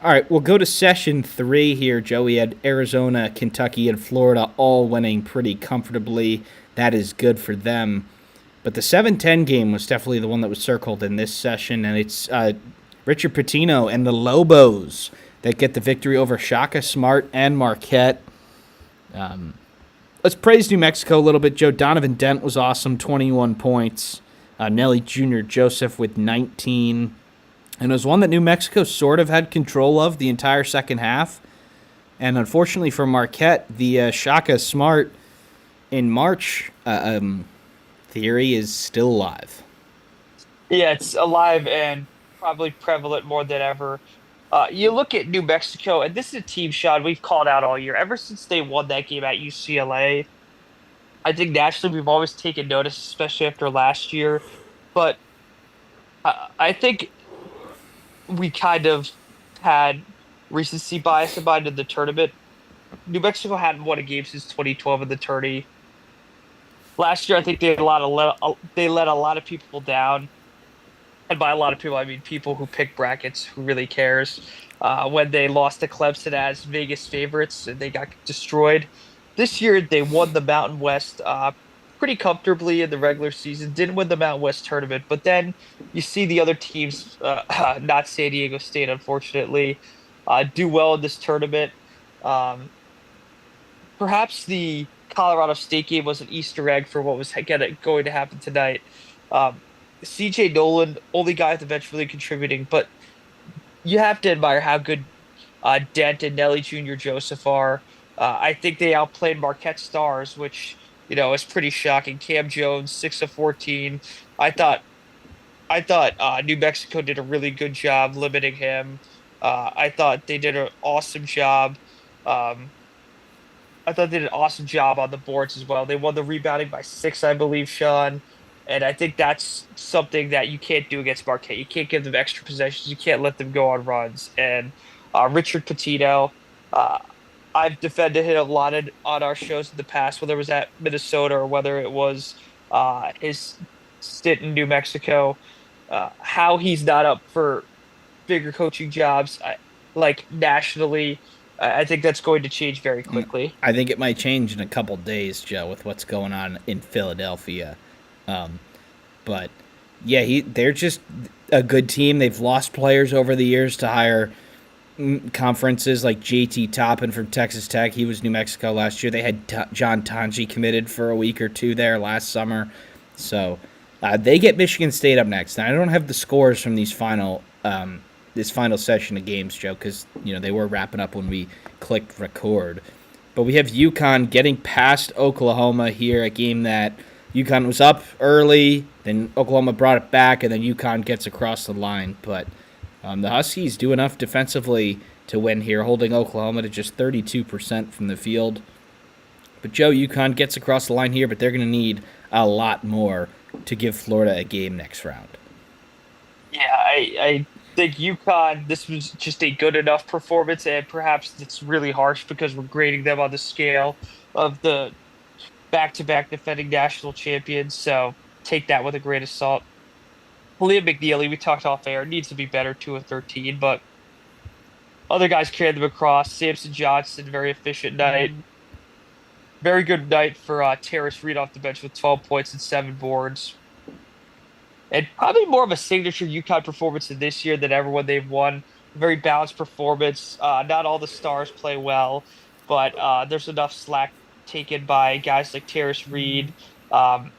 All right, we'll go to session 3 here, Joe. We had Arizona, Kentucky, and Florida all winning pretty comfortably. That is good for them. But the 7-10 game was definitely the one that was circled in this session, and it's Richard Pitino and the Lobos that get the victory over Shaka Smart and Marquette. Let's praise New Mexico a little bit, Joe. Donovan Dent was awesome, 21 points. Nelly Jr. Joseph with 19. And it was one that New Mexico sort of had control of the entire second half. And unfortunately for Marquette, the Shaka Smart in March theory is still alive. Yeah, it's alive and probably prevalent more than ever. You look at New Mexico, and this is a team, Sean, we've called out all year. Ever since they won that game at UCLA, I think nationally we've always taken notice, especially after last year. But I think we kind of had recency bias about the tournament. New Mexico hadn't won a game since 2012 in the tourney. Last year, I think they had they let a lot of people down, and by a lot of people, I mean people who pick brackets, who really cares. When they lost to Clemson as Vegas favorites, and they got destroyed. This year, they won the Mountain West pretty comfortably in the regular season. Didn't win the Mountain West tournament, but then you see the other teams, not San Diego State, unfortunately, do well in this tournament. Perhaps the Colorado State game was an Easter egg for what was going to happen tonight. CJ Nolan, only guy at the bench really contributing, but you have to admire how good Dent and Nelly Jr. Joseph are. I think they outplayed Marquette Stars, which is pretty shocking. Cam Jones, 6 of 14. I thought New Mexico did a really good job limiting him. I thought they did an awesome job. Um, I thought they did an awesome job on the boards as well. They won the rebounding by 6, I believe, Sean. And I think that's something that you can't do against Marquette. You can't give them extra possessions. You can't let them go on runs. And Richard Pitino, uh, I've defended him a lot on our shows in the past, whether it was at Minnesota or whether it was his stint in New Mexico. How he's not up for bigger coaching jobs, like nationally. I think that's going to change very quickly. I think it might change in a couple days, Joe, with what's going on in Philadelphia. Um, but yeah, they're just a good team. They've lost players over the years to higher conferences, like JT Toppin from Texas Tech. He was New Mexico last year. They had John Tonji committed for a week or two there last summer. So they get Michigan State up next. Now, I don't have the scores from this final session of games, Joe, because they were wrapping up when we clicked record. But we have UConn getting past Oklahoma here, a game that UConn was up early, then Oklahoma brought it back, and then UConn gets across the line. But the Huskies do enough defensively to win here, holding Oklahoma to just 32% from the field. But Joe, UConn gets across the line here, but they're going to need a lot more to give Florida a game next round. Yeah, I think UConn, this was just a good enough performance, and perhaps it's really harsh because we're grading them on the scale of the back-to-back defending national champions. So take that with a grain of salt. Liam McNeely, we talked off air, needs to be better, 2 of 13, but other guys carried them across. Samson Johnson, very efficient night. Very good night for Terrace Reed off the bench with 12 points and 7 boards. And probably more of a signature UConn performance in this year than ever when they've won. Very balanced performance. Not all the stars play well, but there's enough slack taken by guys like Terrace Reed um,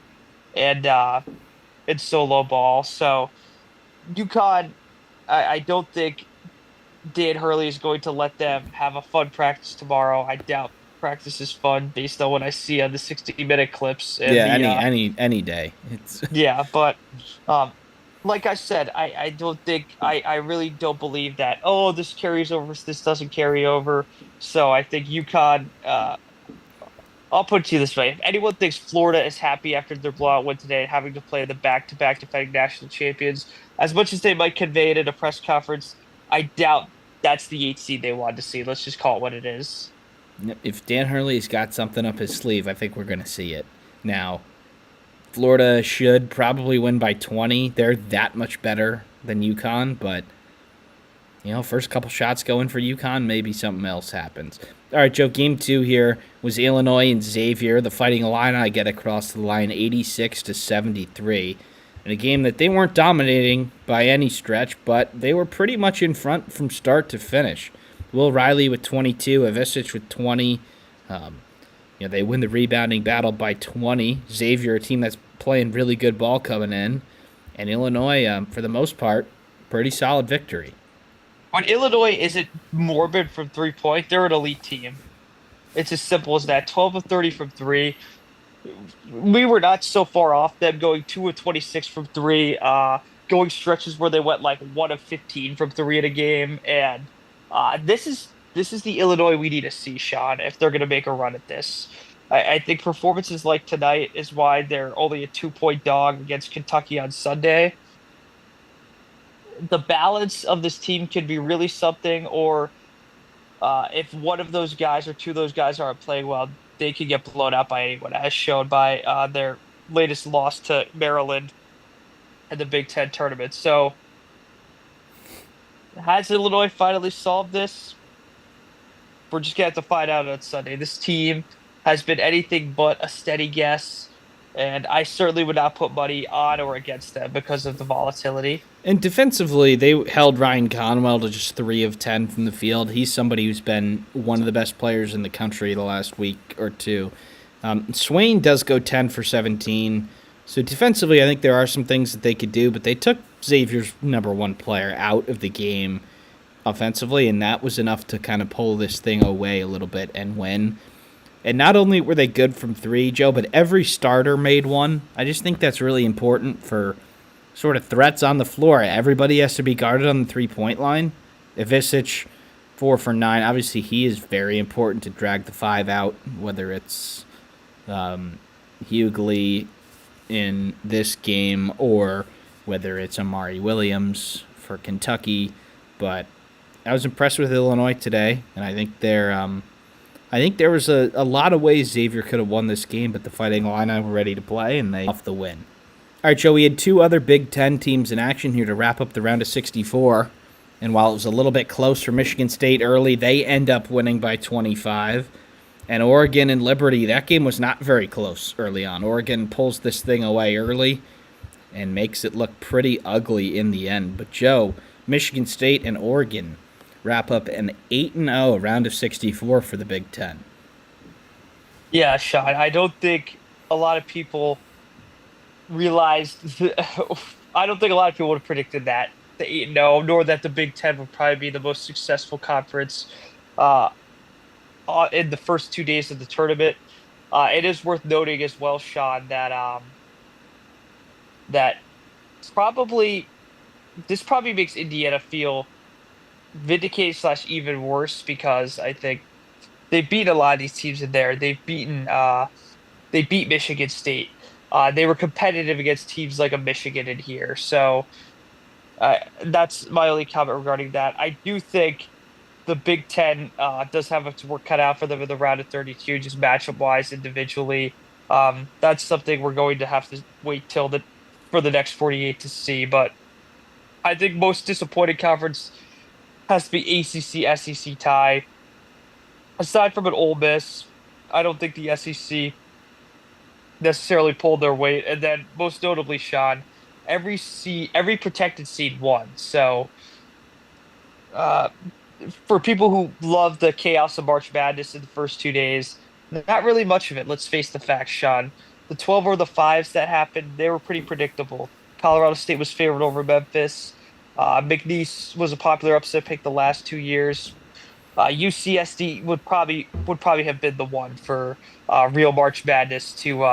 and solo ball. So UConn, I don't think Dan Hurley is going to let them have a fun practice tomorrow. I doubt practice is fun based on what I see on the 60-minute clips and Yeah, the any day. It's yeah, but um, like I said, I don't think I really don't believe that. Oh, this carries over, this doesn't carry over. So I think UConn. I'll put it to you this way: if anyone thinks Florida is happy after their blowout win today, having to play the back-to-back defending national champions, as much as they might convey it at a press conference, I doubt that's the 8 seed they wanted to see. Let's just call it what it is. if Dan Hurley's got something up his sleeve, I think we're going to see it. Now, Florida should probably win by 20. They're that much better than UConn, but first couple shots going for UConn, maybe something else happens. All right, Joe, game 2 here was Illinois and Xavier. The Fighting Illini get across the line 86-73. In a game that they weren't dominating by any stretch, but they were pretty much in front from start to finish. Will Riley with 22, Avicic with 20. They win the rebounding battle by 20. Xavier, a team that's playing really good ball coming in. And Illinois, for the most part, pretty solid victory. When Illinois isn't morbid from 3-point, they're an elite team. It's as simple as that. 12 of 30 from three. We were not so far off them going 2 of 26 from three, going stretches where they went like 1 of 15 from three in a game. And this is the Illinois we need to see, Sean, if they're going to make a run at this. I think performances like tonight is why they're only a 2-point dog against Kentucky on Sunday. The balance of this team could be really something, or if one of those guys or two of those guys aren't playing well, they could get blown out by anyone, as shown by their latest loss to Maryland in the Big Ten tournament. So, has Illinois finally solved this? We're just going to have to find out on Sunday. This team has been anything but a steady guess, and I certainly would not put money on or against them because of the volatility. And defensively, they held Ryan Conwell to just 3 of 10 from the field. He's somebody who's been one of the best players in the country the last week or two. Swain does go 10 for 17. So defensively, I think there are some things that they could do, but they took Xavier's number one player out of the game. offensively, and that was enough to kind of pull this thing away a little bit and win. And not only were they good from three, Joe, but every starter made one. I just think that's really important for sort of threats on the floor. Everybody has to be guarded on the 3-point line. Ivisic, 4 for 9. Obviously, he is very important to drag the 5 out, whether it's Hughley in this game or whether it's Amari Williams for Kentucky. But I was impressed with Illinois today, and I think I think there was a lot of ways Xavier could have won this game, but the Fighting Illini were ready to play, and they off the win. All right, Joe, we had 2 other Big Ten teams in action here to wrap up the round of 64. And while it was a little bit close for Michigan State early, they end up winning by 25. And Oregon and Liberty, that game was not very close early on. Oregon pulls this thing away early and makes it look pretty ugly in the end. But, Joe, Michigan State and Oregon wrap up an 8-0 round of 64 for the Big Ten. Yeah, Sean, I don't think a lot of people realized. I don't think a lot of people would have predicted that the 8-0, nor that the Big Ten would probably be the most successful conference uh, in the first 2 days of the tournament. It is worth noting as well, Sean, that probably this probably makes Indiana feel vindicated slash even worse because I think they've beaten a lot of these teams in there. They beat Michigan State. They were competitive against teams like a Michigan in here. So that's my only comment regarding that. I do think the Big Ten does have its work cut out for them in the round of 32, just matchup wise individually. That's something we're going to have to wait till for the next 48 to see. But I think most disappointing conference has to be ACC SEC tie. Aside from an Ole Miss, I don't think the SEC necessarily pulled their weight. And then most notably, Sean, every protected seed won. So uh, for people who love the chaos of March Madness in the first 2 days, not really much of it. Let's face the facts, Sean. The 12 or the 5s that happened, they were pretty predictable. Colorado State was favored over Memphis. McNeese was a popular upset pick the last 2 years. UCSD would probably have been the one for real March Madness to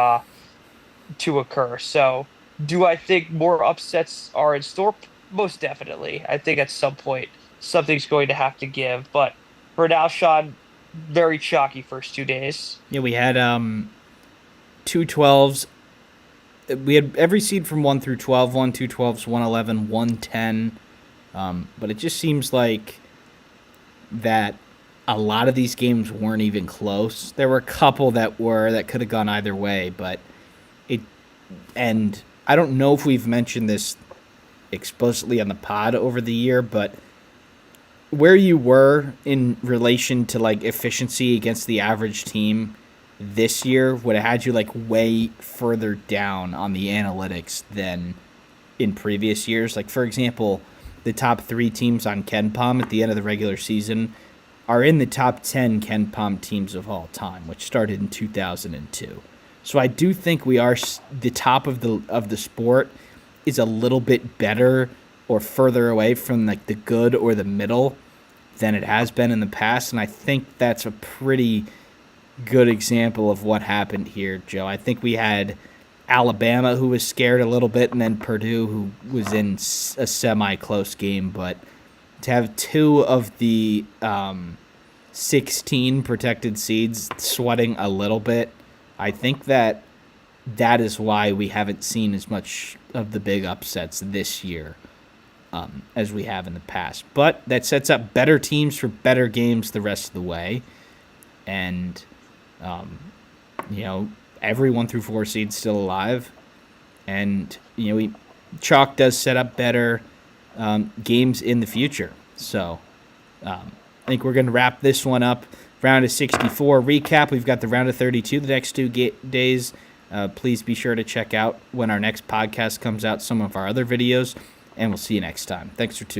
occur. So, do I think more upsets are in store? Most definitely. I think at some point something's going to have to give. But for now, Sean, very chalky first 2 days. Yeah, we had 2 12s. We had every seed from 1 through 12, 2 12s, 11, 10. But it just seems like that a lot of these games weren't even close. There were a couple that could have gone either way, but and I don't know if we've mentioned this explicitly on the pod over the year, but where you were in relation to like efficiency against the average team this year would have had you like way further down on the analytics than in previous years. Like, for example, the top 3 teams on KenPom at the end of the regular season are in the top 10 KenPom teams of all time, which started in 2002. So I do think we are the top of the sport is a little bit better or further away from like the good or the middle than it has been in the past, and I think that's a pretty good example of what happened here, Joe. I think we had Alabama, who was scared a little bit, and then Purdue, who was in a semi-close game. But to have 2 of the 16 protected seeds sweating a little bit, I think that is why we haven't seen as much of the big upsets this year as we have in the past. But that sets up better teams for better games the rest of the way. And, every 1 through 4 seed's still alive. And, chalk does set up better games in the future. So I think we're going to wrap this one up. Round of 64 recap. We've got the round of 32 the next 2 days. Please be sure to check out when our next podcast comes out some of our other videos. And we'll see you next time. Thanks for tuning in.